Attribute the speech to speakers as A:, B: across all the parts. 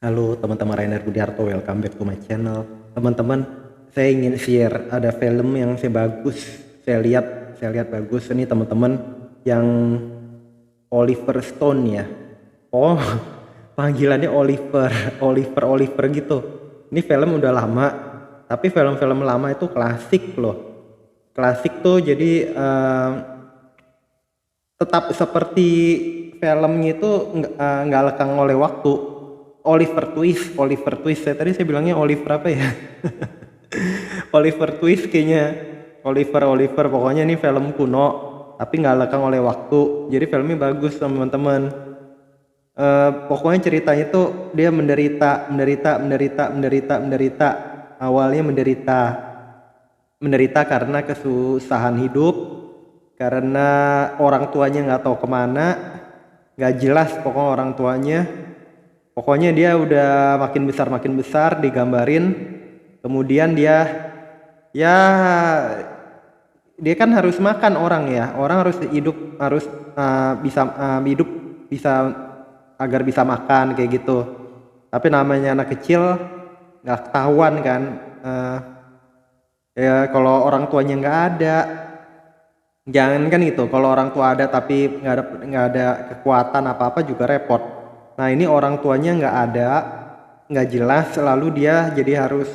A: Halo teman-teman, Rainer Budiarto, welcome back to my channel. Teman-teman, saya ingin share ada film yang bagus. Saya lihat bagus ini teman-teman, yang Oliver Stone ya. Oh, panggilannya Oliver gitu. Ini film udah lama, tapi film-film lama itu klasik loh. Klasik tuh jadi tetap seperti filmnya itu nggak lekang oleh waktu. Oliver Twist. Saya bilangnya Oliver apa ya? Oliver Twist kayaknya. Oliver. Pokoknya ini film kuno, tapi nggak lekang oleh waktu. Jadi filmnya bagus teman-teman. Pokoknya ceritanya tuh dia menderita. Awalnya menderita karena kesusahan hidup, karena orang tuanya nggak tahu kemana, nggak jelas pokoknya orang tuanya. Pokoknya dia udah makin besar digambarin. Kemudian dia kan harus makan orang ya. Orang harus hidup, harus hidup bisa agar bisa makan kayak gitu. Tapi namanya anak kecil nggak ketahuan kan. Ya kalau orang tuanya nggak ada, jangan kan gitu. Kalau orang tua ada tapi nggak ada kekuatan apa-apa juga repot. Nah ini orang tuanya nggak ada, nggak jelas, lalu dia jadi harus,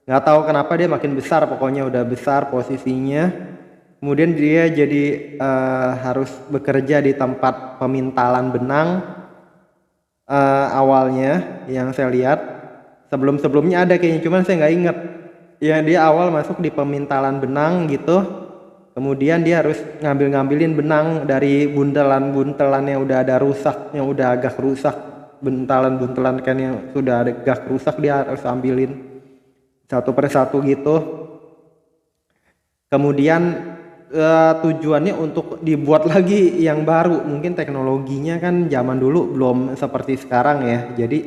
A: nggak tahu kenapa dia makin besar, pokoknya udah besar posisinya. Kemudian dia jadi harus bekerja di tempat pemintalan benang. Awalnya yang saya lihat, sebelumnya ada kayaknya, cuman saya nggak inget. Ya dia awal masuk di pemintalan benang gitu. Kemudian dia harus ngambilin benang dari buntelan yang udah ada rusak, yang udah agak rusak, buntelan kan yang sudah agak rusak dia harus ambilin satu persatu gitu. Kemudian tujuannya untuk dibuat lagi yang baru. Mungkin teknologinya kan zaman dulu belum seperti sekarang ya. Jadi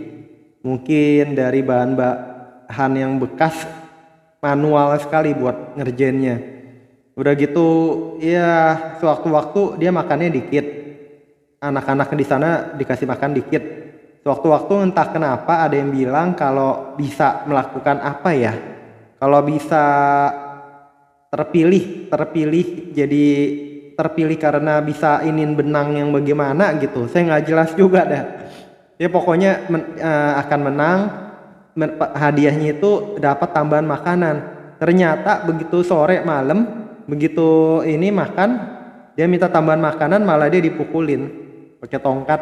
A: mungkin dari bahan yang bekas, manual sekali buat ngerjainnya. Udah gitu ya, sewaktu-waktu dia makannya dikit. Anak-anak di sana dikasih makan dikit. Sewaktu-waktu entah kenapa ada yang bilang kalau bisa melakukan apa ya? Kalau bisa terpilih jadi terpilih karena bisa inin benang yang bagaimana gitu. Saya nggak jelas juga dah. Ya pokoknya akan menang. Hadiahnya itu dapat tambahan makanan. Ternyata begitu sore malam, begitu ini makan, dia minta tambahan makanan, malah dia dipukulin pakai tongkat.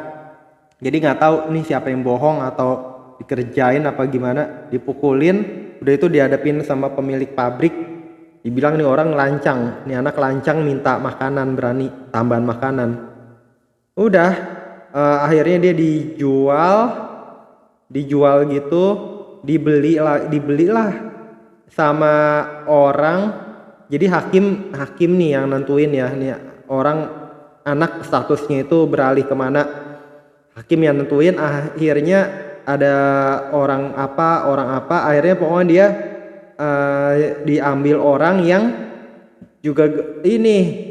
A: Jadi nggak tahu nih siapa yang bohong atau dikerjain apa gimana, dipukulin. Udah itu dihadapin sama pemilik pabrik, dibilang nih orang lancang, nih anak lancang minta makanan, berani tambahan makanan. Udah akhirnya dia dijual gitu, dibelilah sama orang. Jadi hakim nih yang nentuin ya, nih orang anak statusnya itu beralih kemana, hakim yang nentuin. Akhirnya ada orang apa akhirnya pokoknya dia diambil orang yang juga ini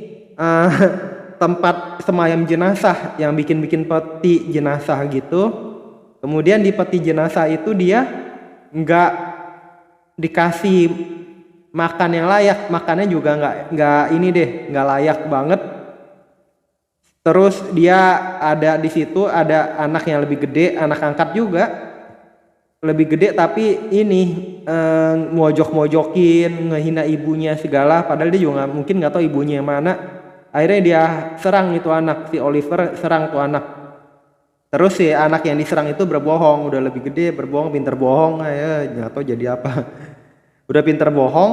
A: tempat semayam jenazah, yang bikin peti jenazah gitu. Kemudian di peti jenazah itu dia nggak dikasih makan yang layak, makannya juga nggak layak banget. Terus dia ada di situ, ada anak yang lebih gede, anak angkat juga lebih gede, tapi ini mojok-mojokin, ngehina ibunya segala, padahal dia juga mungkin nggak tahu ibunya yang mana. Akhirnya dia serang itu anak, si Oliver serang tuh anak. Terus si anak yang diserang itu berbohong, udah lebih gede, berbohong, pinter bohong, ya nggak tahu jadi apa. Udah pinter bohong,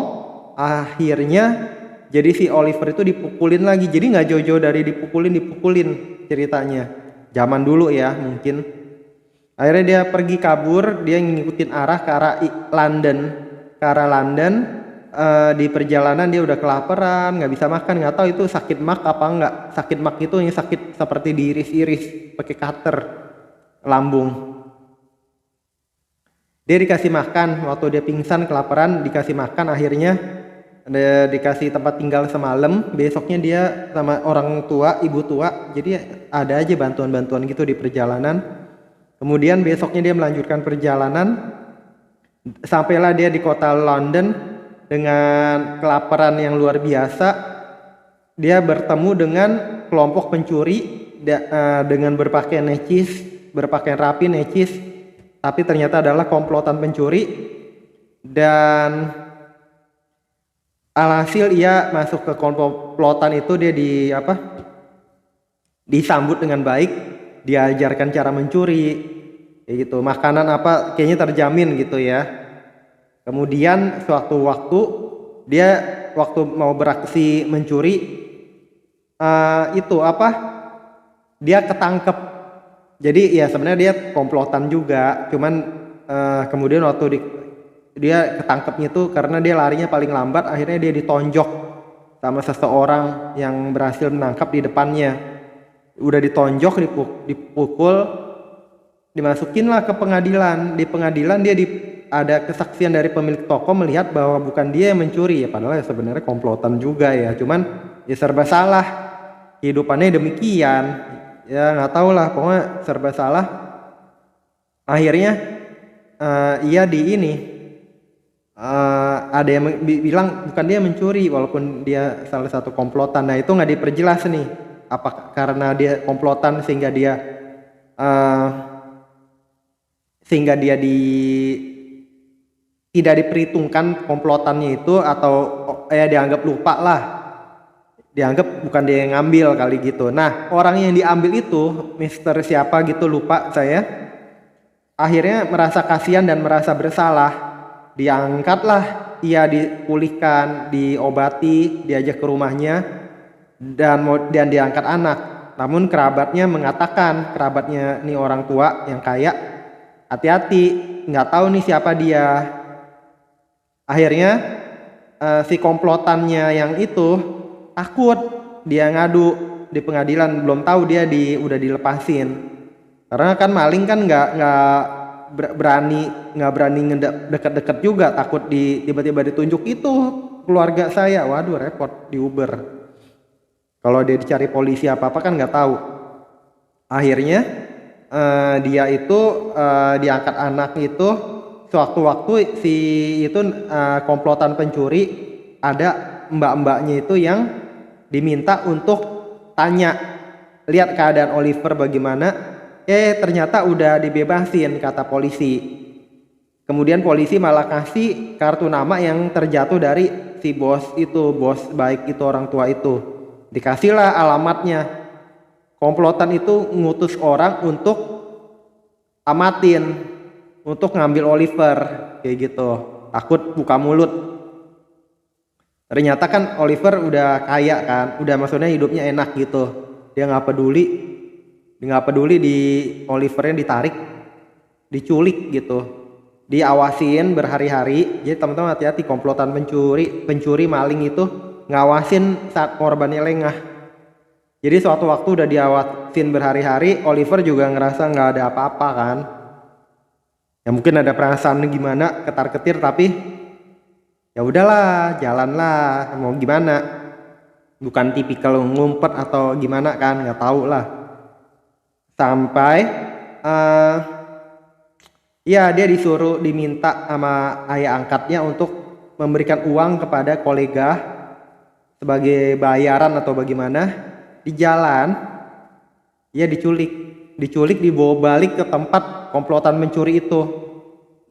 A: akhirnya jadi si Oliver itu dipukulin lagi. Jadi nggak jauh-jauh dari dipukulin ceritanya. Zaman dulu ya mungkin. Akhirnya dia pergi kabur, dia ngikutin arah ke arah London. Di perjalanan dia udah kelaparan, nggak bisa makan, nggak tahu itu sakit mak apa enggak. Sakit mak itu yang sakit seperti diiris-iris pakai cutter lambung. Dia dikasih makan, waktu dia pingsan kelaparan dikasih makan, akhirnya dikasih tempat tinggal semalam. Besoknya dia sama orang tua, ibu tua, jadi ada aja bantuan-bantuan gitu di perjalanan. Kemudian besoknya dia melanjutkan perjalanan, sampailah dia di kota London dengan kelaparan yang luar biasa. Dia bertemu dengan kelompok pencuri dengan berpakaian necis, berpakaian rapi necis, tapi ternyata adalah komplotan pencuri. Dan alhasil ia masuk ke komplotan itu, dia disambut dengan baik, diajarkan cara mencuri, kayak gitu. Makanan apa kayaknya terjamin gitu ya. Kemudian suatu waktu dia waktu mau beraksi mencuri, dia ketangkep. Jadi ya sebenarnya dia komplotan juga, cuman kemudian waktu dia ketangkepnya itu karena dia larinya paling lambat, akhirnya dia ditonjok sama seseorang yang berhasil menangkap di depannya. Udah ditonjok, dipukul, dimasukin lah ke pengadilan. Di pengadilan dia ada kesaksian dari pemilik toko melihat bahwa bukan dia yang mencuri ya, padahal ya sebenarnya komplotan juga ya, cuman ya serba salah, kehidupannya demikian ya, nggak tahu lah, pokoknya serba salah. Akhirnya ada yang bilang bukan dia mencuri walaupun dia salah satu komplotan. Nah itu nggak diperjelas nih, apa karena dia komplotan sehingga dia tidak diperhitungkan komplotannya itu, atau dianggap lupa lah, dianggap bukan dia yang ngambil kali gitu. Nah orang yang diambil itu Mister siapa gitu lupa saya, akhirnya merasa kasihan dan merasa bersalah, diangkatlah, ia dipulihkan, diobati, diajak ke rumahnya, dan diangkat anak. Namun kerabatnya mengatakan, kerabatnya nih orang tua yang kaya, hati-hati, nggak tahu nih siapa dia. Akhirnya si komplotannya yang itu takut, dia ngadu di pengadilan, belum tahu dia udah dilepasin. Karena kan maling kan nggak berani deket-deket juga, takut tiba-tiba ditunjuk itu keluarga saya, waduh repot di Uber. Kalau dia dicari polisi apa kan nggak tahu. Akhirnya dia itu diangkat anak itu. Sewaktu-waktu si itu komplotan pencuri, ada mbak-mbaknya itu yang diminta untuk tanya, lihat keadaan Oliver bagaimana. Ternyata udah dibebasin kata polisi. Kemudian polisi malah kasih kartu nama yang terjatuh dari si bos itu, bos baik itu, orang tua itu. Dikasihlah alamatnya. Komplotan itu ngutus orang untuk amatin, untuk ngambil Oliver kayak gitu, takut buka mulut. Ternyata kan Oliver udah kaya kan, udah maksudnya hidupnya enak gitu. Dia nggak peduli di Olivernya ditarik, diculik gitu, diawasin berhari-hari. Jadi teman-teman hati-hati, komplotan pencuri maling itu ngawasin saat korbannya lengah. Jadi suatu waktu udah diawasin berhari-hari, Oliver juga ngerasa nggak ada apa-apa kan. Ya mungkin ada perasaan gimana, ketar-ketir, tapi ya udahlah, jalanlah, mau gimana. Bukan tipikal ngumpet atau gimana kan, nggak tahu lah. Sampai dia diminta sama ayah angkatnya untuk memberikan uang kepada kolega sebagai bayaran atau bagaimana. Di jalan dia diculik, dibawa balik ke tempat komplotan mencuri itu.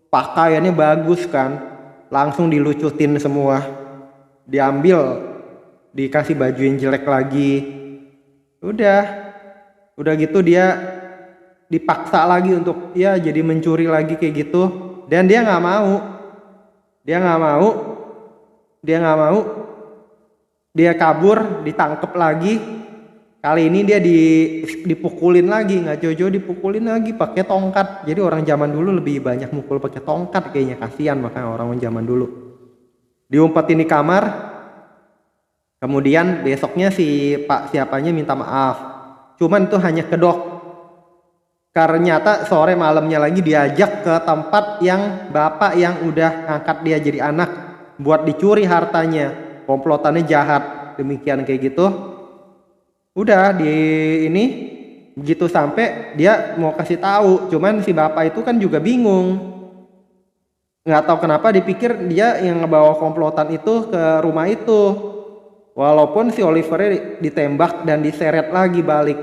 A: Pakaiannya bagus kan, langsung dilucutin semua, diambil, dikasih baju yang jelek lagi. Udah gitu dia dipaksa lagi untuk jadi mencuri lagi kayak gitu. Dan dia nggak mau, dia kabur, ditangkep lagi. Kali ini dia dipukulin lagi, nggak jauh-jauh dipukulin lagi pakai tongkat. Jadi orang zaman dulu lebih banyak mukul pakai tongkat kayaknya, kasihan makanya orang zaman dulu. Diumpetin di kamar. Kemudian besoknya si pak siapanya minta maaf. Cuman itu hanya kedok. Ternyata sore malamnya lagi diajak ke tempat yang bapak yang udah ngangkat dia jadi anak buat dicuri hartanya. Komplotannya jahat, demikian kayak gitu. Udah Begitu sampai dia mau kasih tahu, cuman si bapak itu kan juga bingung. Nggak tahu kenapa dipikir dia yang ngebawa komplotan itu ke rumah itu. Walaupun si Oliver ditembak dan diseret lagi balik.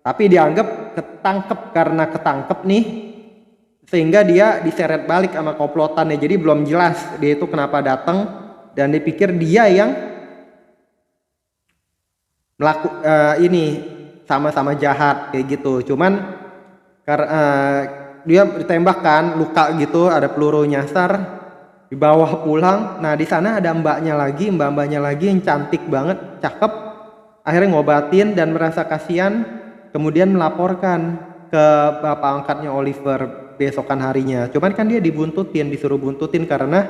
A: Tapi dianggap ketangkep karena ketangkep nih. Sehingga dia diseret balik sama komplotannya. Jadi belum jelas dia itu kenapa datang. Dan dipikir dia yang ini sama-sama jahat kayak gitu. Cuman karena dia ditembak kan, luka gitu, ada peluru nyasar. Dibawa pulang. Nah di sana ada mbaknya lagi yang cantik banget, cakep. Akhirnya ngobatin dan merasa kasihan, kemudian melaporkan ke bapak angkatnya Oliver besokan harinya. Cuman kan dia disuruh buntutin karena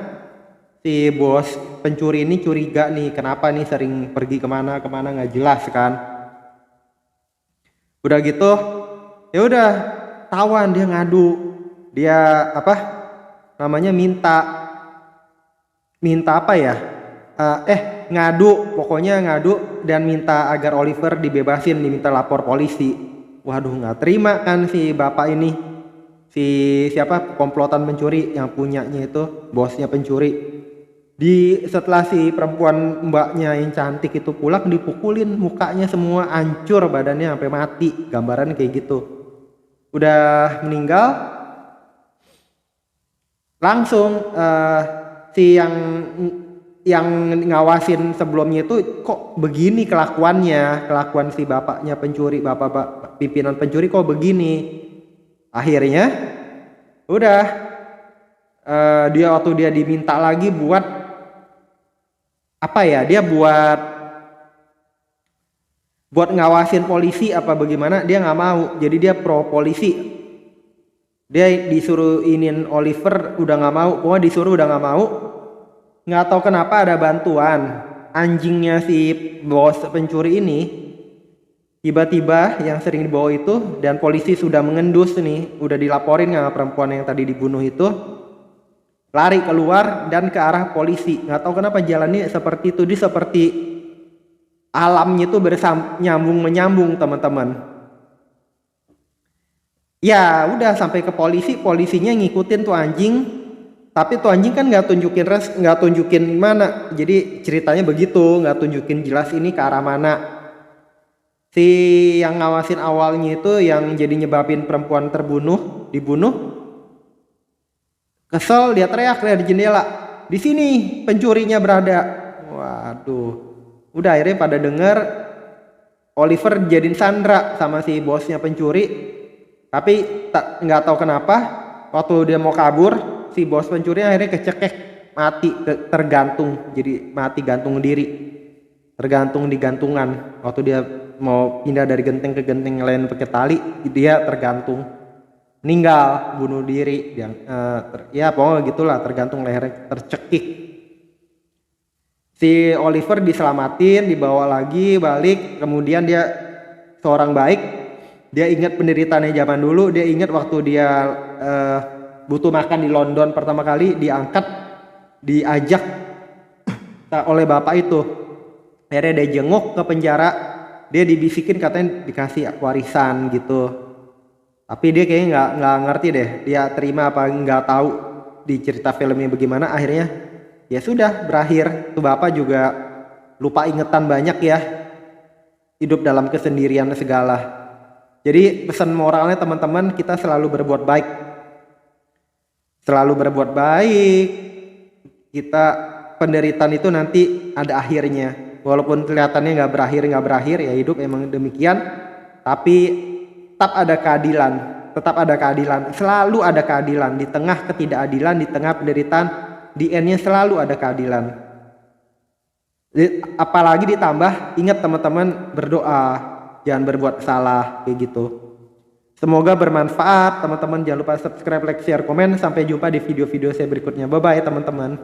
A: si bos pencuri ini curiga nih, kenapa nih sering pergi kemana nggak jelas kan. Udah gitu, ya udah tawan, dia ngadu, dia minta apa ya? Pokoknya ngadu dan minta agar Oliver dibebasin, diminta lapor polisi. Waduh, nggak terima kan si bapak ini, komplotan pencuri yang punyanya itu, bosnya pencuri. Setelah si perempuan mbaknya yang cantik itu pulang, dipukulin mukanya semua, hancur badannya sampai mati, gambaran kayak gitu. Udah meninggal, langsung si yang ngawasin sebelumnya itu kok begini kelakuan si bapaknya pencuri, bapak pimpinan pencuri kok begini. Akhirnya udah waktu dia diminta lagi buat buat ngawasin polisi apa bagaimana, dia nggak mau. Jadi dia pro polisi. Dia disuruh Oliver udah nggak mau, pokoknya disuruh udah nggak mau. Nggak tahu kenapa ada bantuan anjingnya si bos pencuri ini tiba-tiba yang sering dibawa itu, dan polisi sudah mengendus nih, udah dilaporin sama perempuan yang tadi dibunuh itu, lari keluar dan ke arah polisi. Nggak tahu kenapa jalannya seperti itu, dia seperti alamnya itu menyambung teman-teman. Ya udah sampai ke polisinya ngikutin tuh anjing, tapi tuh anjing kan nggak tunjukin mana. Jadi ceritanya begitu, nggak tunjukin jelas ini ke arah mana. Si yang ngawasin awalnya itu yang jadi nyebabin perempuan dibunuh, kesel, dia teriak dari jendela, di sini pencurinya berada. Waduh, udah akhirnya pada denger Oliver jadiin sandra sama si bosnya pencuri. Tapi nggak tahu kenapa waktu dia mau kabur, si bos pencuri akhirnya kecekek, mati, tergantung, jadi mati gantung diri, tergantung di gantungan. Waktu dia mau pindah dari genteng ke genteng lain pakai tali, dia tergantung, meninggal, bunuh diri. Ya pokoknya gitulah, tergantung, lehernya tercekik. Si Oliver diselamatin, dibawa lagi balik, kemudian dia seorang baik. Dia ingat penderitaannya zaman dulu, dia ingat waktu dia butuh makan di London pertama kali, diajak oleh bapak itu. Akhirnya dia jenguk ke penjara, dia dibisikin katanya dikasih warisan gitu. Tapi dia kayaknya nggak ngerti deh, dia terima apa nggak tahu di cerita filmnya bagaimana. Akhirnya ya sudah berakhir. Tuh bapak juga lupa ingetan banyak ya, hidup dalam kesendirian segala. Jadi pesan moralnya teman-teman, kita selalu berbuat baik. Selalu berbuat baik. Kita penderitaan itu nanti ada akhirnya. Walaupun kelihatannya nggak berakhir, ya hidup emang demikian. Tapi tetap ada keadilan. Selalu ada keadilan. Di tengah ketidakadilan, di tengah penderitaan, di endnya selalu ada keadilan. Apalagi ditambah, ingat teman-teman, berdoa. Jangan berbuat salah kayak gitu. Semoga bermanfaat teman-teman. Jangan lupa subscribe, like, share, komen. Sampai jumpa di video-video saya berikutnya. Bye bye teman-teman.